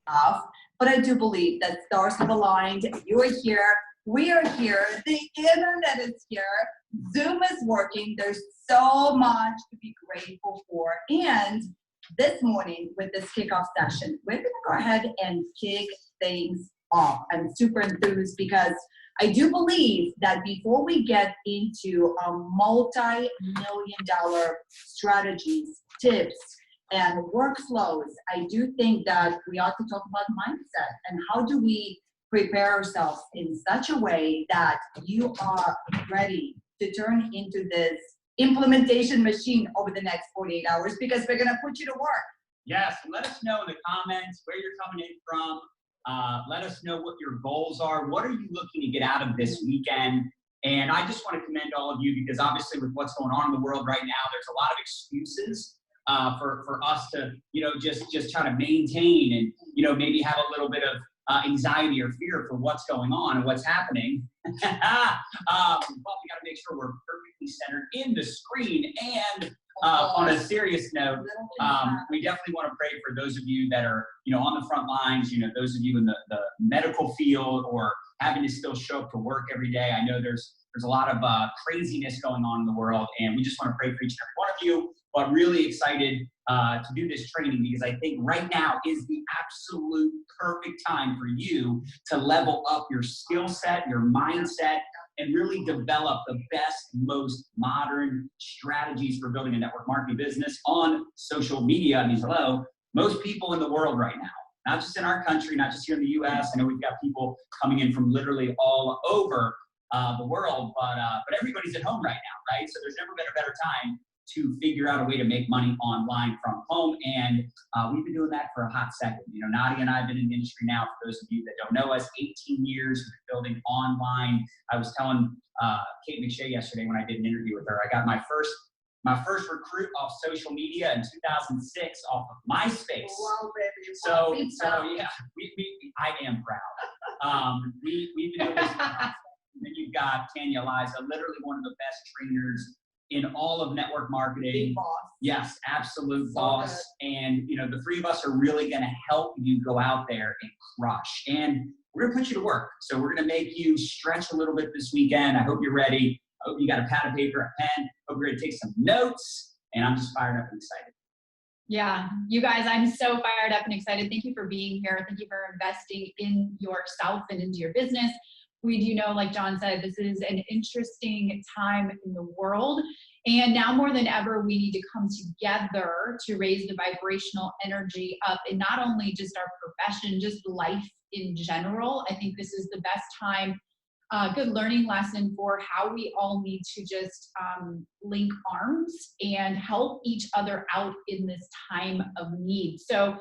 off, but I do believe that stars have aligned. You are here. We are here. The internet is here. Zoom is working. There's so much to be grateful for. And this morning with this kickoff session, we're going to go ahead and kick things off. I'm super enthused because I do believe that before we get into multi-million-dollar strategies, tips, and workflows, I do think that we ought to talk about mindset and how do we prepare ourselves in such a way that you are ready to turn into this implementation machine over the next 48 hours, because we're going to put you to work. Yes, let us know in the comments where you're coming in from. Let us know what your goals are. What are you looking to get out of this weekend? And I just want to commend all of you, because obviously with what's going on in the world right now, there's a lot of excuses for us to, just try to maintain and, maybe have a little bit of anxiety or fear for what's going on and what's happening. But we got to make sure we're perfectly centered in the screen. And on a serious note, we definitely want to pray for those of you that are, on the front lines, those of you in the medical field or having to still show up to work every day. I know there's a lot of craziness going on in the world, and we just want to pray for each and every one of you, but really excited to do this training, because I think right now is the absolute perfect time for you to level up your skill set, your mindset, and really develop the best, most modern strategies for building a network marketing business on social media. I mean, hello, most people in the world right now, not just in our country, not just here in the US. I know we've got people coming in from literally all over the world, but everybody's at home right now, right? So there's never been a better time to figure out a way to make money online from home. And we've been doing that for a hot second. Nadia and I have been in the industry now, for those of you that don't know us, 18 years we've been building online. I was telling Kate McShay yesterday when I did an interview with her, I got my first recruit off social media in 2006 off of MySpace. Wow, baby. So yeah, I am proud. We've been doing this. And then you've got Tanya Liza, literally one of the best trainers in all of network marketing. Big boss. Yes, absolute So boss. good. And the three of us are really going to help you go out there and crush. And we're going to put you to work. So we're going to make you stretch a little bit this weekend. I hope you're ready. I hope you got a pad of paper, a pen. Hope you're going to take some notes. And I'm just fired up and excited. Yeah, you guys, I'm so fired up and excited. Thank you for being here. Thank you for investing in yourself and into your business. We do know, like John said, this is an interesting time in the world. And now more than ever, we need to come together to raise the vibrational energy up in not only just our profession, just life in general. I think this is the best time, good learning lesson for how we all need to just link arms and help each other out in this time of need. So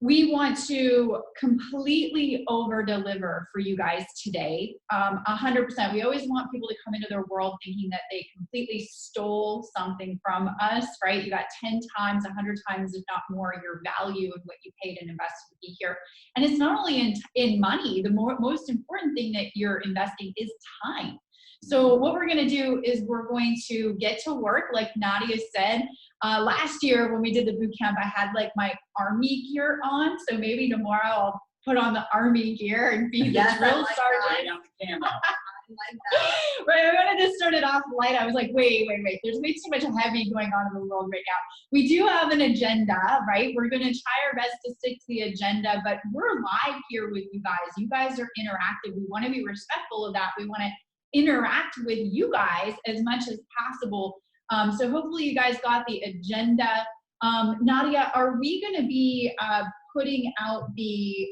we want to completely over deliver for you guys today, 100%. We always want people to come into their world thinking that they completely stole something from us, right? You got 10 times, 100 times, if not more, your value of what you paid and invested to be here. And it's not only in money. The most important thing that you're investing is time. So what we're going to do is we're going to get to work, like Nadia said. Last year when we did the boot camp, I had like my army gear on. So maybe tomorrow I'll put on the army gear and be the drill sergeant. Right, I'm going to just start it off light. I was like, wait. There's way too much heavy going on in the world right now. We do have an agenda, right? We're going to try our best to stick to the agenda, but we're live here with you guys. You guys are interactive. We want to be respectful of that. We want to interact with you guys as much as possible. So hopefully you guys got the agenda. Nadia, are we going to be putting out the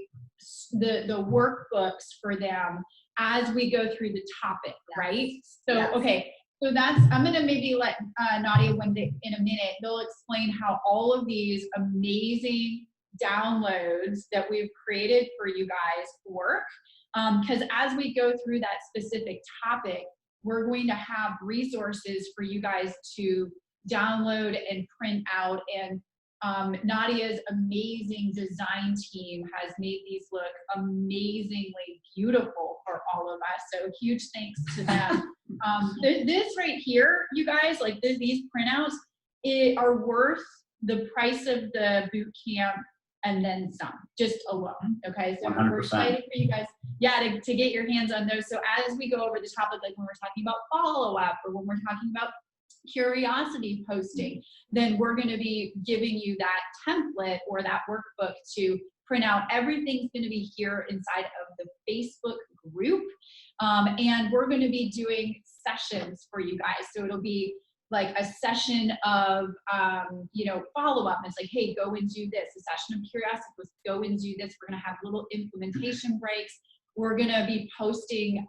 workbooks for them as we go through the topic, right? So, yes. Okay. So I'm going to maybe let Nadia in a minute, they'll explain how all of these amazing downloads that we've created for you guys work. Because as we go through that specific topic, we're going to have resources for you guys to download and print out. And Nadia's amazing design team has made these look amazingly beautiful for all of us. So huge thanks to them. This right here, you guys, like these printouts, are worth the price of the boot camp and then some, just alone. Okay, so we're 100%. excited for you guys, yeah, to get your hands on those. So as we go over the topic, like when we're talking about follow-up or when we're talking about curiosity posting, then we're going to be giving you that template or that workbook to print out. Everything's going to be here inside of the Facebook group. And we're going to be doing sessions for you guys. So it'll be like a session of, follow-up. It's like, hey, go and do this. A session of curiosity was go and do this. We're going to have little implementation breaks. We're going to be posting,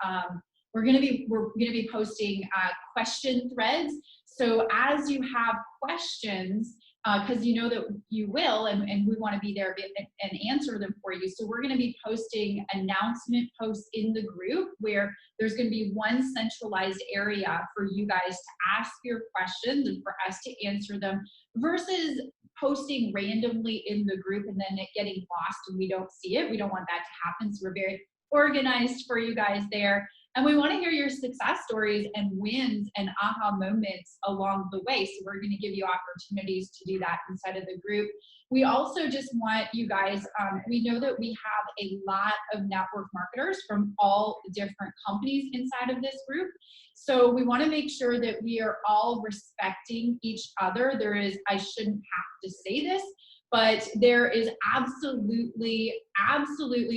question threads. So as you have questions, because you know that you will, and we want to be there and answer them for you. So we're going to be posting announcement posts in the group where there's going to be one centralized area for you guys to ask your questions and for us to answer them, versus posting randomly in the group and then it getting lost and we don't see it. We don't want that to happen. So we're very organized for you guys there. And we want to hear your success stories and wins and aha moments along the way. So we're going to give you opportunities to do that inside of the group. We also just want you guys, we know that we have a lot of network marketers from all different companies inside of this group. So we want to make sure that we are all respecting each other. I shouldn't have to say this, but there is absolutely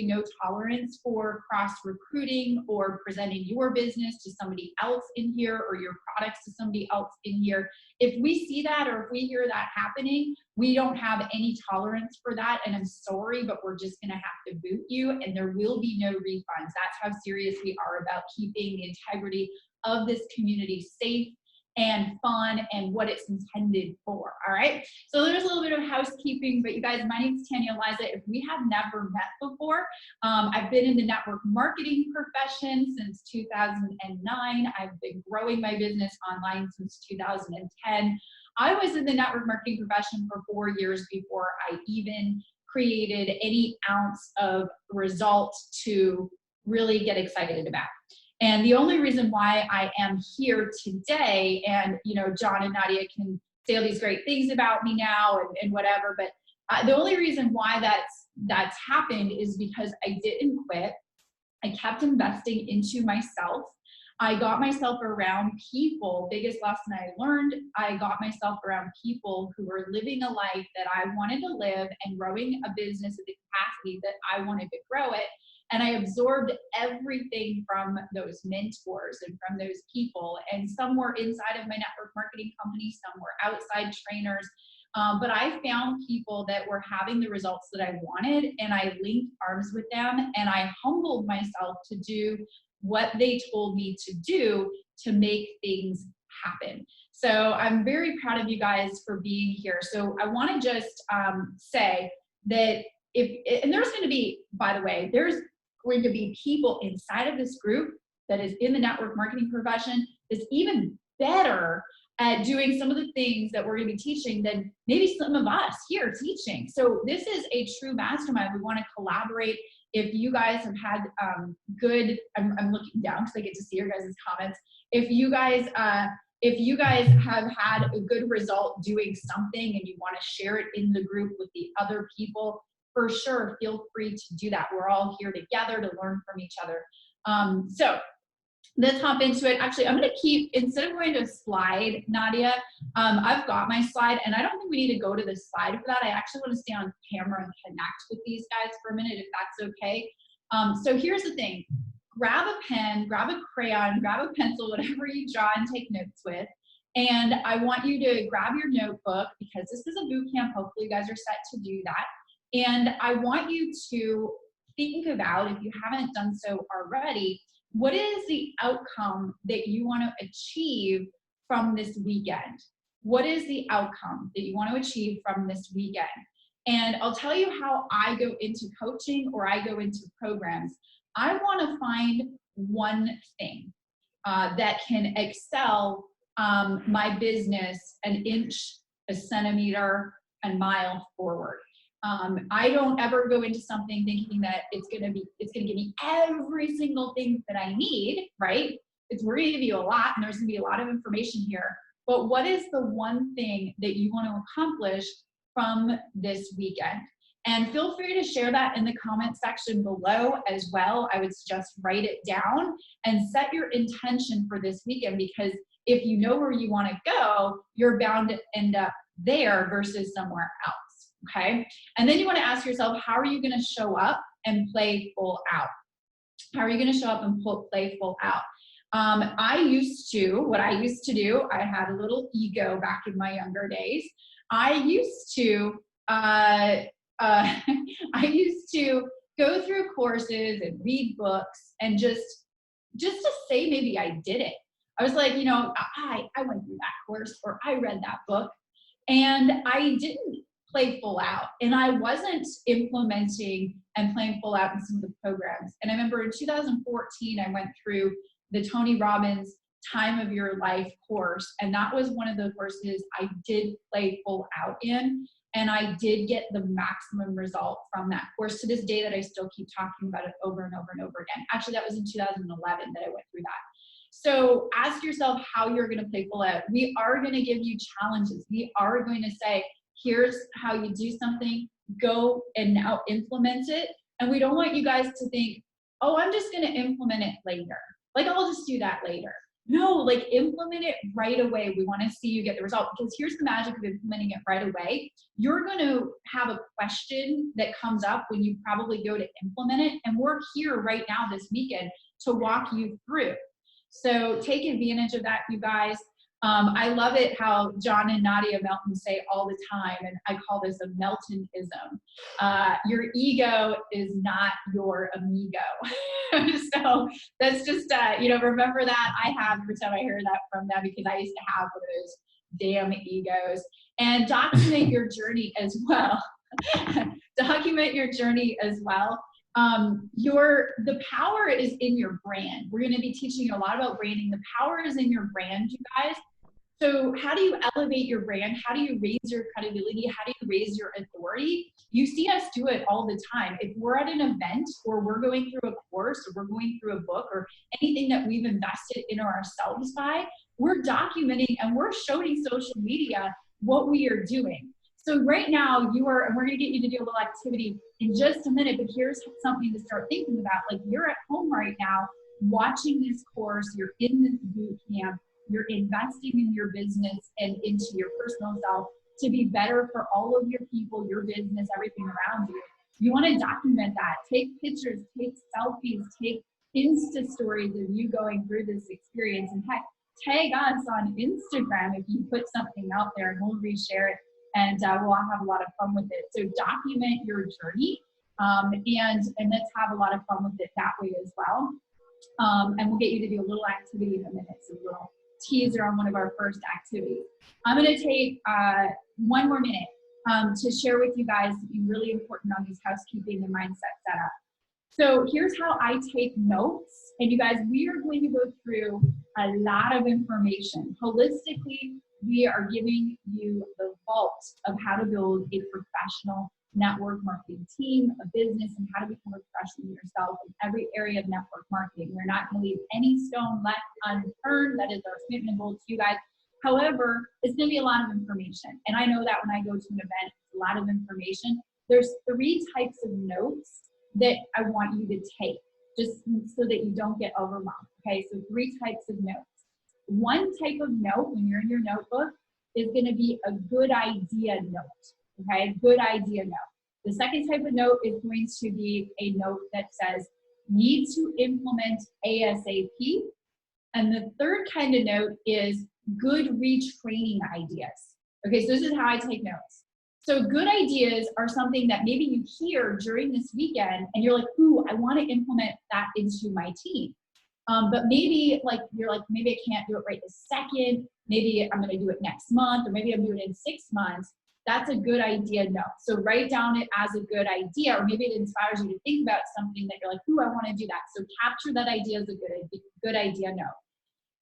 no tolerance for cross-recruiting or presenting your business to somebody else in here or your products to somebody else in here. If we see that or if we hear that happening, we don't have any tolerance for that. And I'm sorry, but we're just gonna have to boot you and there will be no refunds. That's how serious we are about keeping the integrity of this community safe and fun and what it's intended for. All right, so there's a little bit of housekeeping, but you guys, my name is Tanya Eliza. If we have never met before, I've been in the network marketing profession since 2009. I've been growing my business online since 2010. I was in the network marketing profession for 4 years before I even created any ounce of result to really get excited about. And the only reason why I am here today, and John and Nadia can say all these great things about me now and whatever, but the only reason why that's happened is because I didn't quit. I kept investing into myself. I got myself around people, biggest lesson I learned, I got myself around people who were living a life that I wanted to live and growing a business at the capacity that I wanted to grow it. And I absorbed everything from those mentors and from those people. And some were inside of my network marketing company, some were outside trainers. But I found people that were having the results that I wanted, and I linked arms with them, and I humbled myself to do what they told me to do to make things happen. So I'm very proud of you guys for being here. So I want to just say that and there's going to be, by the way, there's going to be people inside of this group that is in the network marketing profession that's even better at doing some of the things that we're going to be teaching than maybe some of us here teaching. So this is a true mastermind. We want to collaborate. If you guys have had I'm looking down because I get to see your guys' comments. If you guys have had a good result doing something and you want to share it in the group with the other people, for sure, feel free to do that. We're all here together to learn from each other. So let's hop into it. Actually, I'm going to keep, instead of going to a slide, Nadia, I've got my slide, and I don't think we need to go to the slide for that. I actually want to stay on camera and connect with these guys for a minute, if that's okay. So here's the thing. Grab a pen, grab a crayon, grab a pencil, whatever you draw and take notes with. And I want you to grab your notebook because this is a boot camp. Hopefully you guys are set to do that. And I want you to think about, if you haven't done so already, what is the outcome that you want to achieve from this weekend? What is the outcome that you want to achieve from this weekend? And I'll tell you how I go into coaching or I go into programs. I want to find one thing that can excel my business an inch, a centimeter, a mile forward. I don't ever go into something thinking that it's gonna give me every single thing that I need, right? We're gonna give you a lot, and there's gonna be a lot of information here. But what is the one thing that you want to accomplish from this weekend? And feel free to share that in the comment section below as well. I would suggest write it down and set your intention for this weekend, because if you know where you want to go, you're bound to end up there versus somewhere else, okay? And then you want to ask yourself, how are you going to show up and play full out? How are you going to show up and play full out? What I used to do, I had a little ego back in my younger days. I used to go through courses and read books and just to say maybe I did it. I was like, I went through that course, or I read that book, and I didn't play full out, and I wasn't implementing and playing full out in some of the programs. And I remember in 2014, I went through the Tony Robbins Time of Your Life course, and that was one of the courses I did play full out in, and I did get the maximum result from that course to this day that I still keep talking about it over and over and over again. Actually, that was in 2011 that I went through that. So ask yourself how you're going to play full out. We are going to give you challenges. We are going to say, here's how you do something, go and now implement it. And we don't want you guys to think, oh, I'm just going to implement it later. Like, I'll just do that later. No, like, implement it right away. We want to see you get the result, because here's the magic of implementing it right away. You're going to have a question that comes up when you probably go to implement it. And we're here right now this weekend to walk you through. So take advantage of that, you guys. I love it how John and Nadia Melton say all the time, and I call this a Meltonism. Your ego is not your amigo. So that's just, remember that. I have, every time I hear that from them, because I used to have one of those damn egos. And document your journey as well. Document your journey as well. The power is in your brand. We're going to be teaching you a lot about branding. The power is in your brand, you guys. So how do you elevate your brand? How do you raise your credibility? How do you raise your authority? You see us do it all the time. If we're at an event, or we're going through a course, or we're going through a book, or anything that we've invested in ourselves by, we're documenting and we're showing social media what we are doing. So right now and we're going to get you to do a little activity in just a minute, but here's something to start thinking about. Like, you're at home right now watching this course, you're in this boot camp, you're investing in your business and into your personal self to be better for all of your people, your business, everything around you. You want to document that. Take pictures, take selfies, take Insta stories of you going through this experience, and heck, tag us on Instagram if you put something out there, and we'll reshare it. And we'll have a lot of fun with it. So document your journey, and let's have a lot of fun with it that way as well. And we'll get you to do a little activity in a minute, so a little teaser on one of our first activities. I'm going to take 1 more minute to share with you guys something really important on these housekeeping and mindset setup. So here's how I take notes. And you guys, we are going to go through a lot of information. Holistically, we are giving you the vault of how to build a professional network marketing team, a business, and how to become a professional yourself in every area of network marketing. We're not going to leave any stone left unturned. That is our commitment goal to you guys. However, it's going to be a lot of information. And I know that when I go to an event, it's a lot of information. There's 3 types of notes that I want you to take, just so that you don't get overwhelmed. Okay, so 3 types of notes. One type of note when you're in your notebook is going to be a good idea note. Okay, good idea note. The second type of note is going to be a note that says, need to implement ASAP. And the third kind of note is good retraining ideas. Okay, so this is how I take notes. So good ideas are something that maybe you hear during this weekend and you're like, ooh, I want to implement that into my team. But maybe maybe I can't do it right this second. Maybe I'm going to do it next month, or maybe I'm doing it in 6 months. That's a good idea note. So write down it as a good idea, or maybe it inspires you to think about something that you're like, ooh, I want to do that. So capture that idea as a good idea note.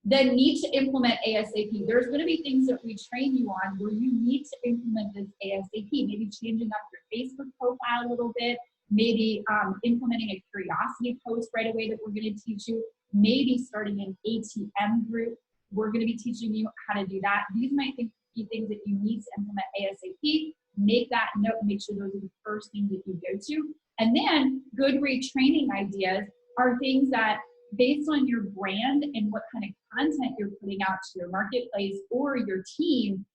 Then need to implement ASAP. There's going to be things that we train you on where you need to implement this ASAP. Maybe changing up your Facebook profile a little bit. Maybe implementing a curiosity post right away that we're going to teach you. Maybe starting an ATM group. We're going to be teaching you how to do that. These might be things that you need to implement ASAP. make that note and make sure those are the first things that you go to. And then good retraining ideas are things that, based on your brand and what kind of content you're putting out to your marketplace or your team,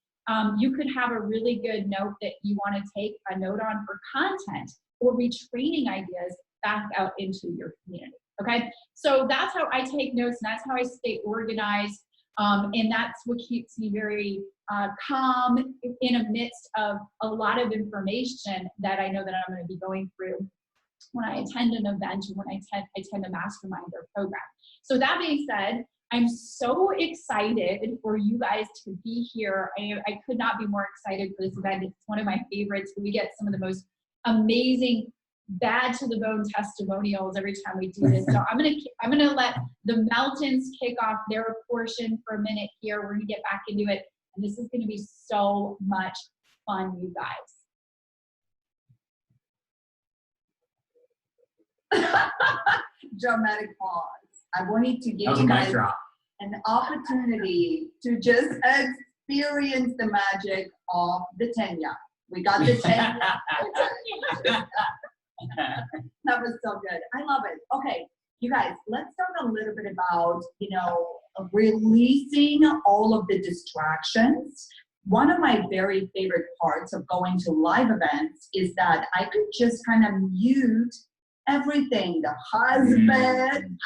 you could have a really good note that you want to take a note on for content or retraining ideas back out into your community. Okay, so that's how I take notes, and that's how I stay organized, and that's what keeps me very calm in a midst of a lot of information that I know that I'm going to be going through when I attend an event or when I attend a mastermind or program. So that being said, I'm so excited for you guys to be here. I could not be more excited for this event. It's one of my favorites. We get some of the most amazing, bad to the bone testimonials every time we do this. So I'm gonna let the Meltons kick off their portion for a minute here. We're gonna get back into it, and this is gonna be so much fun, you guys. Dramatic pause. I wanted to give That was you a mic guys drop. an opportunity to just experience the magic of the Tenya. We got the Tenya. That was so good. I love it. Okay, you guys, let's talk a little bit about, releasing all of the distractions. One of my very favorite parts of going to live events is that I could just kind of mute everything. The husband.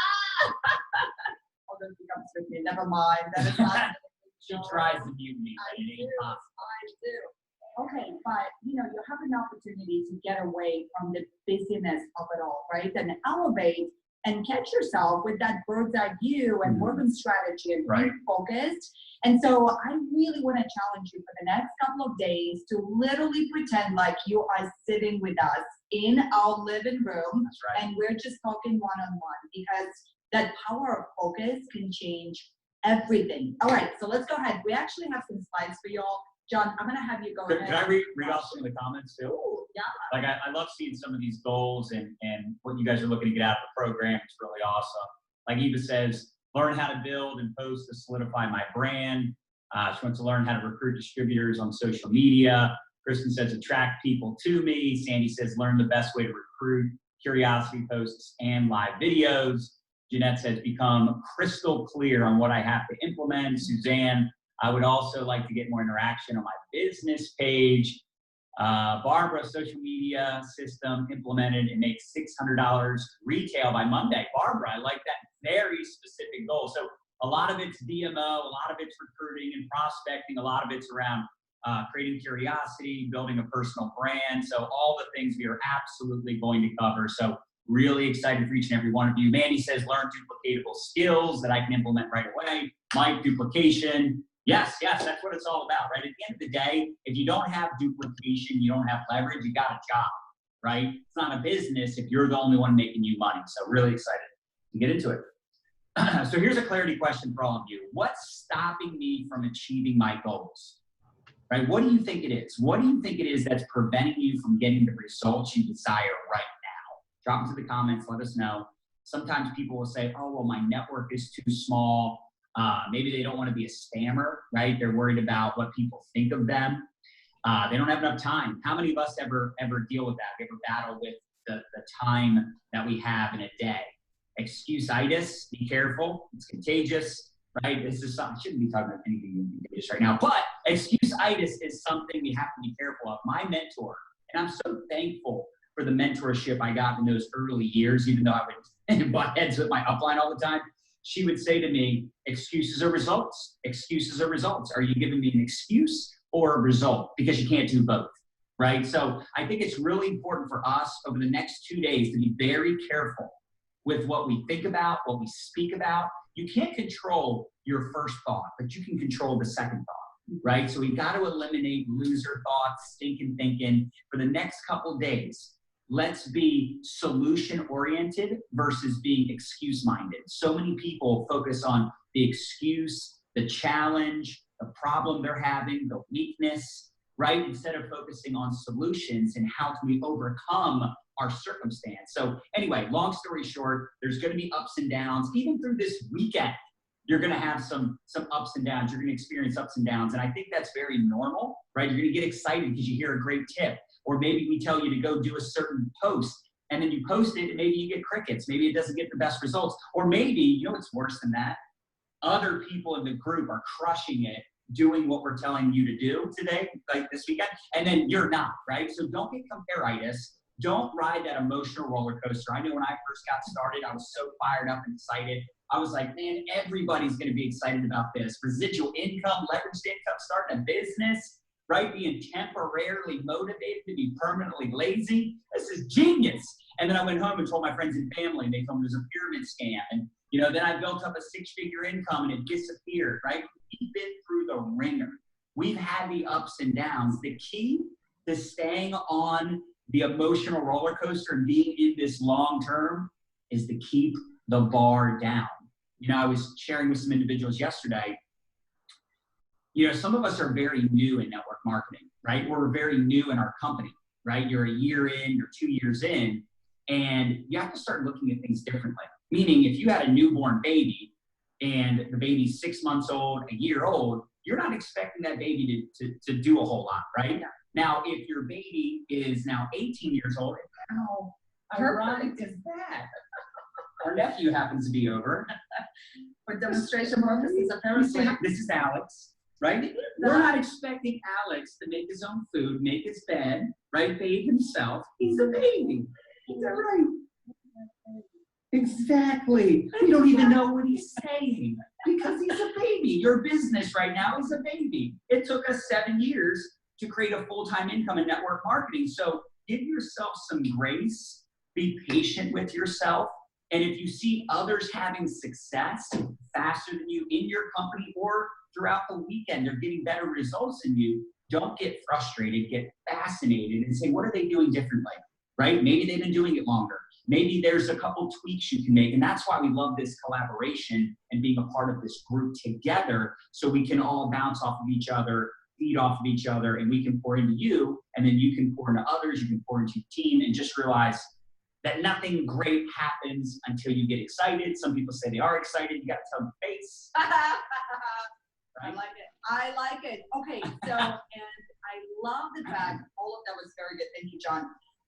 Oh, then he comes with me. Never mind. That is not. She tries to mute me, but it ain't possible. I do. Okay, but you have an opportunity to get away from the busyness of it all, right? And elevate and catch yourself with that bird's eye view and work on strategy and be focused. And so I really want to challenge you for the next couple of days to literally pretend like you are sitting with us in our living room. That's right. And we're just talking one-on-one, because that power of focus can change everything. All right, so let's go ahead. We actually have some slides for y'all. John, I'm going to have you go ahead. Can I read off some of the comments too? Ooh, yeah. Like I love seeing some of these goals and what you guys are looking to get out of the program. It's really awesome. Like Eva says, learn how to build and post to solidify my brand. She wants to learn how to recruit distributors on social media. Kristen says, attract people to me. Sandy says, learn the best way to recruit, curiosity posts, and live videos. Jeanette says, become crystal clear on what I have to implement. Suzanne, I would also like to get more interaction on my business page. Barbara, social media system implemented and make $600 retail by Monday. Barbara, I like that very specific goal. So a lot of it's DMO, a lot of it's recruiting and prospecting, a lot of it's around creating curiosity, building a personal brand. So all the things we are absolutely going to cover. So really excited for each and every one of you. Mandy says, learn duplicatable skills that I can implement right away. Mike, duplication. Yes, that's what it's all about, right? At the end of the day, if you don't have duplication, you don't have leverage, you got a job, right? It's not a business if you're the only one making you money. So really excited to get into it. So here's a clarity question for all of you. What's stopping me from achieving my goals? Right? What do you think it is? What do you think it is that's preventing you from getting the results you desire right now? Drop into the comments, let us know. Sometimes people will say, oh, well, my network is too small. Maybe they don't want to be a spammer, right? They're worried about what people think of them. They don't have enough time. How many of us ever deal with that? Ever battle with the time that we have in a day? Excuse-itis, be careful. It's contagious, right? This is something, I shouldn't be talking about anything contagious right now, but excuse-itis is something we have to be careful of. My mentor, and I'm so thankful for the mentorship I got in those early years, even though I would butt heads with my upline all the time. She would say to me, excuses are results. Excuses are results. Are you giving me an excuse or a result? Because you can't do both, right? So I think it's really important for us over the next 2 days to be very careful with what we think about, what we speak about. You can't control your first thought, but you can control the second thought, right? So we got to eliminate loser thoughts, stinking thinking for the next couple of days. Let's be solution-oriented versus being excuse-minded. So many people focus on the excuse, the challenge, the problem they're having, the weakness, right? Instead of focusing on solutions and how can we overcome our circumstance. So anyway, long story short, there's going to be ups and downs, even through this weekend, you're going to have some ups and downs. You're going to experience ups and downs. And I think that's very normal, right? You're going to get excited because you hear a great tip, or maybe we tell you to go do a certain post, and then you post it and maybe you get crickets. Maybe it doesn't get the best results. Or maybe, you know what's worse than that? Other people in the group are crushing it, doing what we're telling you to do today, like this weekend, and then you're not, right? So don't get comparitis. Don't ride that emotional roller coaster. I know when I first got started, I was so fired up and excited. I was like, man, everybody's going to be excited about this. Residual income, leveraged income, starting a business, right? Being temporarily motivated to be permanently lazy. This is genius. And then I went home and told my friends and family, and they told me it was a pyramid scam. And, you know, then I built up a six-figure income and it disappeared, right? We've been through the ringer. We've had the ups and downs. The key to staying on the emotional roller coaster and being in this long term is to keep the bar down. You know, I was sharing with some individuals yesterday, you know, some of us are very new in network marketing, right? We're very new in our company, right? You're a year in, you're 2 years in, and you have to start looking at things differently. Meaning, if you had a newborn baby and the baby's 6 months old, a year old, you're not expecting that baby to do a whole lot, right? Now, if your baby is now 18 years old, how ironic is that? Our nephew happens to be over. For demonstration purposes, apparently. This is Alex, right? We're not expecting Alex to make his own food, make his bed, right? Bathe himself. He's a baby. He's right. Exactly. You don't even know what he's saying because he's a baby. Your business right now is a baby. It took us 7 years to create a full-time income in network marketing. So give yourself some grace, be patient with yourself. And if you see others having success faster than you in your company or throughout the weekend, they're getting better results than you, don't get frustrated, get fascinated and say, what are they doing differently, right? Maybe they've been doing it longer. Maybe there's a couple tweaks you can make. And that's why we love this collaboration and being a part of this group together so we can all bounce off of each other, feed off of each other, and we can pour into you, and then you can pour into others, you can pour into your team, and just realize that nothing great happens until you get excited. Some people say they are excited. You got to tell them face. I like it. I like it. Okay, so, and I love the fact, all of that was very good. Thank you, John.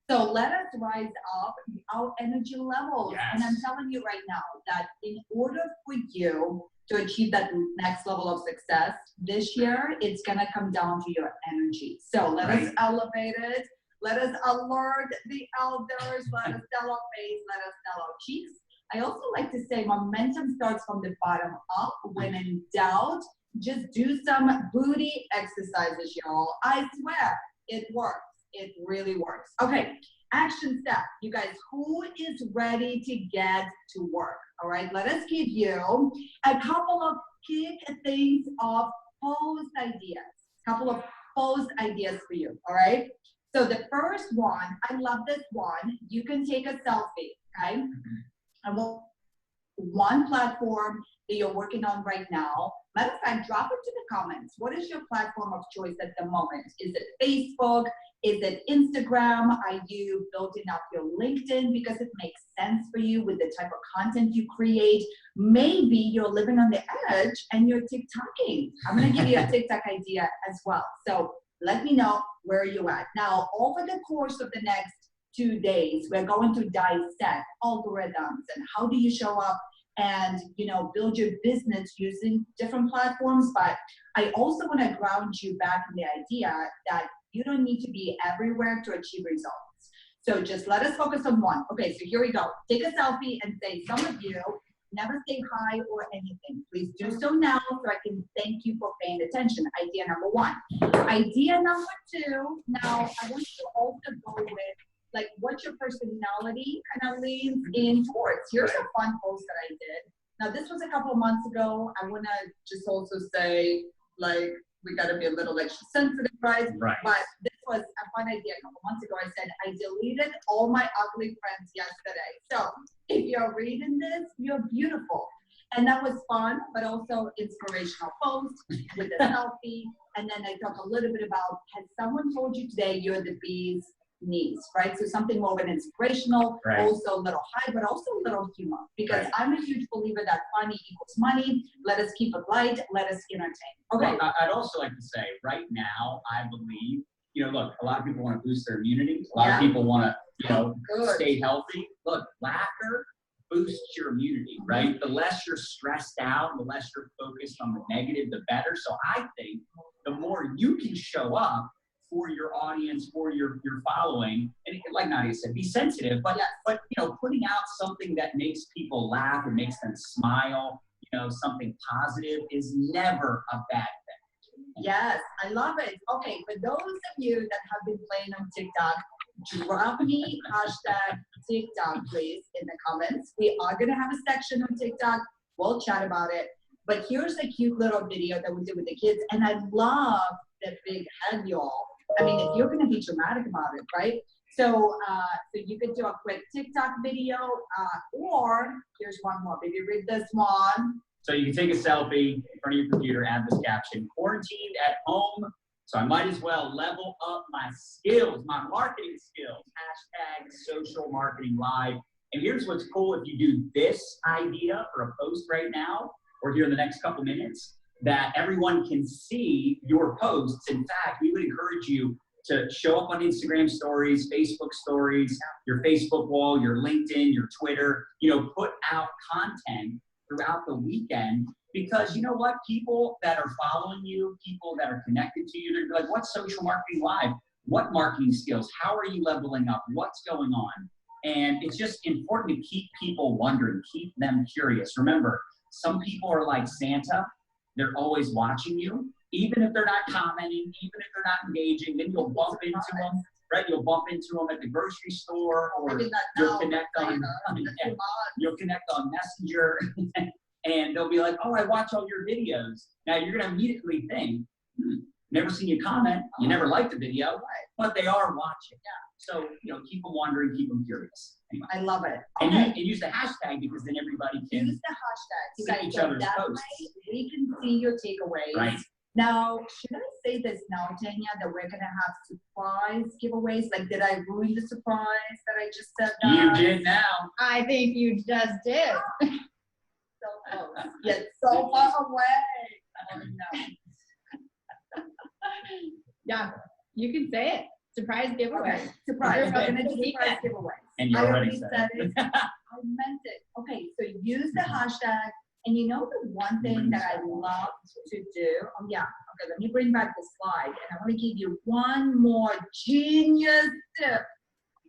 So let us rise up our energy levels. Yes. And I'm telling you right now that in order for you to achieve that next level of success this year, it's going to come down to your energy. So let us elevate it. Let us alert the elders. Let us tell our face. Let us tell our cheeks. I also like to say momentum starts from the bottom up. When in doubt, just do some booty exercises, y'all. I swear, it works. It really works. Okay, action step. You guys, who is ready to get to work? All right, let us give you a couple of kick things of post ideas. Couple of post ideas for you, all right? So the first one, I love this one. You can take a selfie, okay? I want one platform that you're working on right now. Matter of fact, drop it to the comments. What is your platform of choice at the moment? Is it Facebook? Is it Instagram? Are you building up your LinkedIn because it makes sense for you with the type of content you create? Maybe you're living on the edge and you're TikToking. I'm gonna give you a TikTok idea as well. So let me know where you're at. Now, over the course of the next 2 days, we're going to dissect algorithms and how do you show up and, you know, build your business using different platforms. But I also want to ground you back in the idea that you don't need to be everywhere to achieve results. So just let us focus on one. Okay, so here we go. Take a selfie and say, some of you never say hi or anything. Please do so now so I can thank you for paying attention. Idea number one. Idea number two, now I want you to also go with like what your personality kind of leans in towards. Here's a fun post that I did. Now this was a couple of months ago. I want to just also say, like, we got to be a little extra sensitive, right? But this was a fun idea a couple months ago. I said, I deleted all my ugly friends yesterday. So if you're reading this, you're beautiful. And that was fun, but also inspirational post with a selfie. And then I talk a little bit about, has someone told you today you're the bee's needs, right? So something more of an inspirational, Right. also a little high, but also a little humor. Because Right. I'm a huge believer that funny equals money. Let us keep it light. Let us entertain. Okay. Well, I'd also like to say, right now, I believe, look, a lot of people want to boost their immunity. A lot of Yeah. people want to, Good. stay healthy. Look, laughter boosts your immunity, right? The less you're stressed out, the less you're focused on the negative, the better. So I think the more you can show up for your audience, for your following, and like Nadia said, be sensitive, but Yes. but putting out something that makes people laugh and makes them smile, something positive is never a bad thing. Yes, I love it. Okay, for those of you that have been playing on TikTok, drop me hashtag TikTok, please, in the comments. We are going to have a section on TikTok. We'll chat about it. But here's a cute little video that we did with the kids. And I love that big head, y'all. I mean, if you're going to be dramatic about it, right? So you could do a quick TikTok video, or here's one more. Maybe read this one. So you can take a selfie in front of your computer, add this caption, quarantined at home, so I might as well level up my skills, my marketing skills, hashtag social marketing live. And here's what's cool, if you do this idea for a post right now, or here in the next couple minutes, that everyone can see your posts. In fact, we would encourage you to show up on Instagram stories, Facebook stories, your Facebook wall, your LinkedIn, your Twitter, put out content throughout the weekend, because you know what? People that are following you, people that are connected to you, they're like, what's social marketing live? What marketing skills? How are you leveling up? What's going on? And it's just important to keep people wondering, keep them curious. Remember, some people are like Santa. They're always watching you, even if they're not commenting, even if they're not engaging, then you'll bump into them, right? You'll bump into them at the grocery store, or you'll connect on Messenger, and they'll be like, oh, I watch all your videos. Now you're gonna immediately think, never seen you comment, you never liked the video, but they are watching. So, keep them wondering, keep them curious. Anyway. I love it. And use the hashtag, because then everybody can use the hashtag. You see guys, each so other's that posts. way we can see your takeaways. Right. Now, should I say this now, Tanya, that we're gonna have surprise giveaways? Like, did I ruin the surprise that I just said? You did now. I think you just did. So close, yet so far away. Oh, no. Yeah, you can say it. Surprise giveaway. Okay, surprise. We're gonna do Sneak surprise it. giveaways. And you I already said it. I meant it. Okay, so use the hashtag. And you know the one thing that I love to do? Oh yeah, okay, let me bring back the slide. And I want to give you one more genius tip.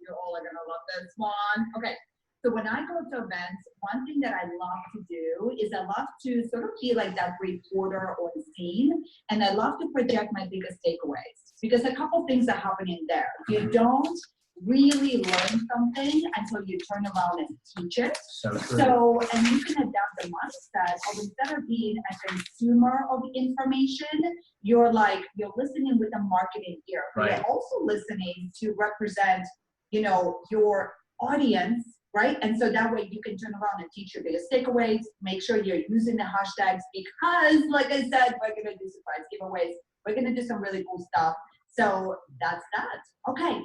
You all are gonna love this one. Okay, so when I go to events, one thing that I love to do is I love to sort of be like that reporter on scene. And I love to project my biggest takeaways, because a couple things are happening there. You don't really learn something until you turn around and teach it. So true. So, and you can adapt the mindset of, instead of being a consumer of information, you're listening with a marketing ear. But Right. you're also listening to represent, your audience, right? And so that way you can turn around and teach your biggest takeaways. Make sure you're using the hashtags, because, like I said, we're gonna do surprise giveaways. We're gonna do some really cool stuff. So that's that. Okay.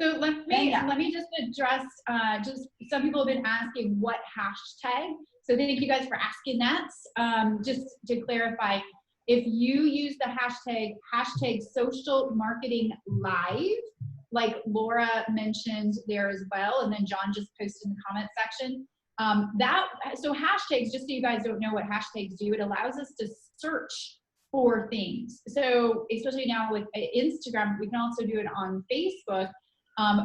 So let me just address, just some people have been asking what hashtag. So thank you guys for asking that. Just to clarify, if you use the hashtag social marketing live, like Laura mentioned there as well, and then John just posted in the comment section, so hashtags, just so you guys don't know what hashtags do, it allows us to search for things. So especially now with Instagram, we can also do it on Facebook.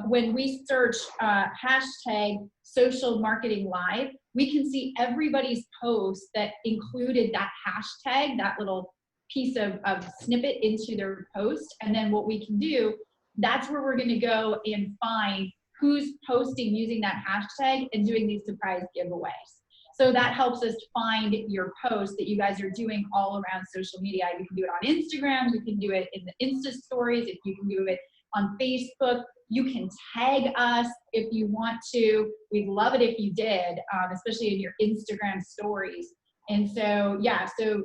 When we search hashtag social marketing live, we can see everybody's post that included that hashtag, that little piece of snippet into their post. And then what we can do, that's where we're gonna go and find who's posting using that hashtag and doing these surprise giveaways. So that helps us find your post that you guys are doing all around social media. You can do it on Instagram, you can do it in the Insta stories, if you can do it on Facebook. You can tag us if you want to. We'd love it if you did, especially in your Instagram stories. And so, yeah, so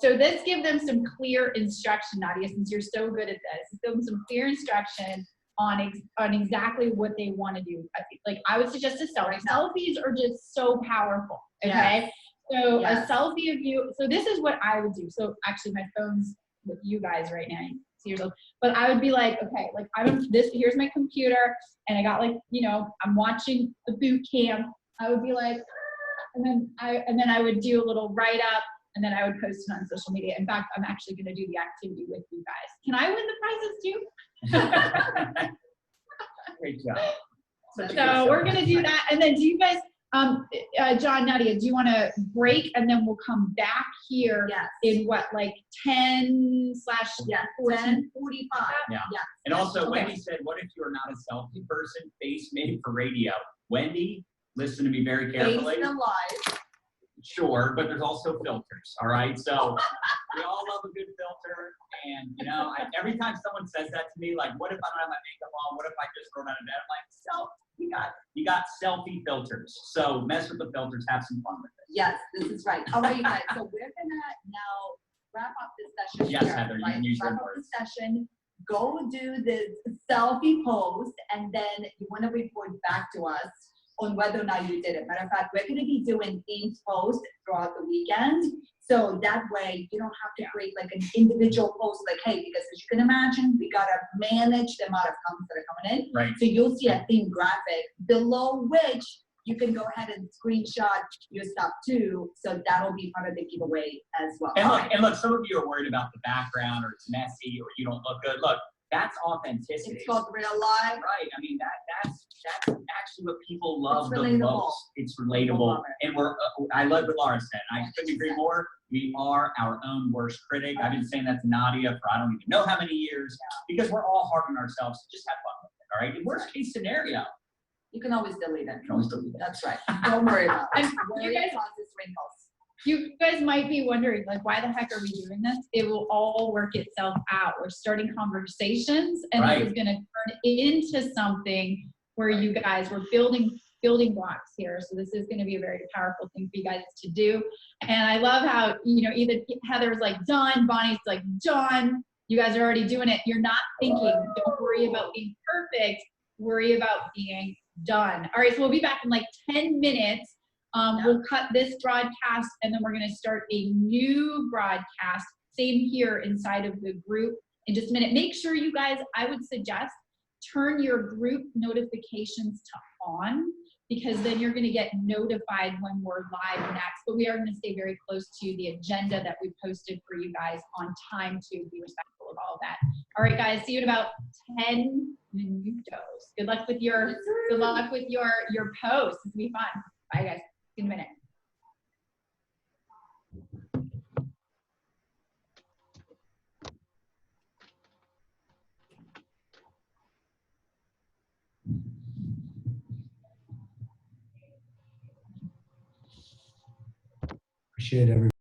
let's give them some clear instruction, Nadia, since you're so good at this. Give them some clear instruction on exactly what they want to do. Like I would suggest a selfie. Selfies are just so powerful. Okay. So Yes. a selfie of you. So this is what I would do. So actually my phone's with you guys right now. You see yourself. But I would be like, okay, like here's my computer and I got like, I'm watching the boot camp. I would be like, and then I would do a little write up and then I would post it on social media. In fact, I'm actually going to do the activity with you guys. Can I win the prizes too? Great job. So we're going to do that. And then do you guys, John, Nadia, do you want to break and then we'll come back here Yes. in what, like 10/14? 10:45. Yeah. Yes. And also, Okay. Wendy said, what if you're not a selfie person? Face made for radio. Wendy, listen to me very carefully. Face the live. Sure, but there's also filters, all right? So we all love a good filter. And, every time someone says that to me, like, what if I don't have my makeup on? What if I just throw it out of bed? I'm like, you got selfie filters. So mess with the filters, have some fun with it. Yes, this is right. All right, you guys. So we're gonna now wrap up this session. Yes, here, Heather, you right? can use your Wrap up words. the session. Go do this selfie post, and then you want to report back to us on whether or not you did it. Matter of fact, we're going to be doing in post throughout the weekend. So that way you don't have to create like an individual post like, hey, because as you can imagine, we got to manage the amount of comments that are coming in. Right. So you'll see a theme graphic below which you can go ahead and screenshot your stuff too. So that'll be part of the giveaway as well. And look, some of you are worried about the background or it's messy or you don't look good. Look, that's authenticity. It's called real life. Right. I mean, that's actually what people love It's the relatable. most. It's relatable. And I love what Laura said. I couldn't agree more. We are our own worst critic. I've been saying that to Nadia for I don't even know how many years because we're all hard on ourselves. Just have fun with it. All right. Worst case scenario. You can always delete it. You can always delete it. That's right. Don't worry about it. You Worry guys- causes wrinkles. You guys might be wondering, like, why the heck are we doing this? It will all work itself out. We're starting conversations, and Right. this is going to turn into something where you guys were building blocks here. So this is going to be a very powerful thing for you guys to do. And I love how, either Heather's like, done, Bonnie's like, done. You guys are already doing it. You're not thinking. Don't worry about being perfect. Worry about being done. All right, so we'll be back in like 10 minutes. We'll cut this broadcast and then we're going to start a new broadcast, same here inside of the group in just a minute. Make sure you guys, I would suggest, turn your group notifications to on because then you're going to get notified when we're live next. But we are going to stay very close to the agenda that we posted for you guys on time to be respectful of all of that. All right, guys, see you in about 10 minutes. Good luck with your post. This will be fun. Bye, guys. See you in a minute. Appreciate everybody.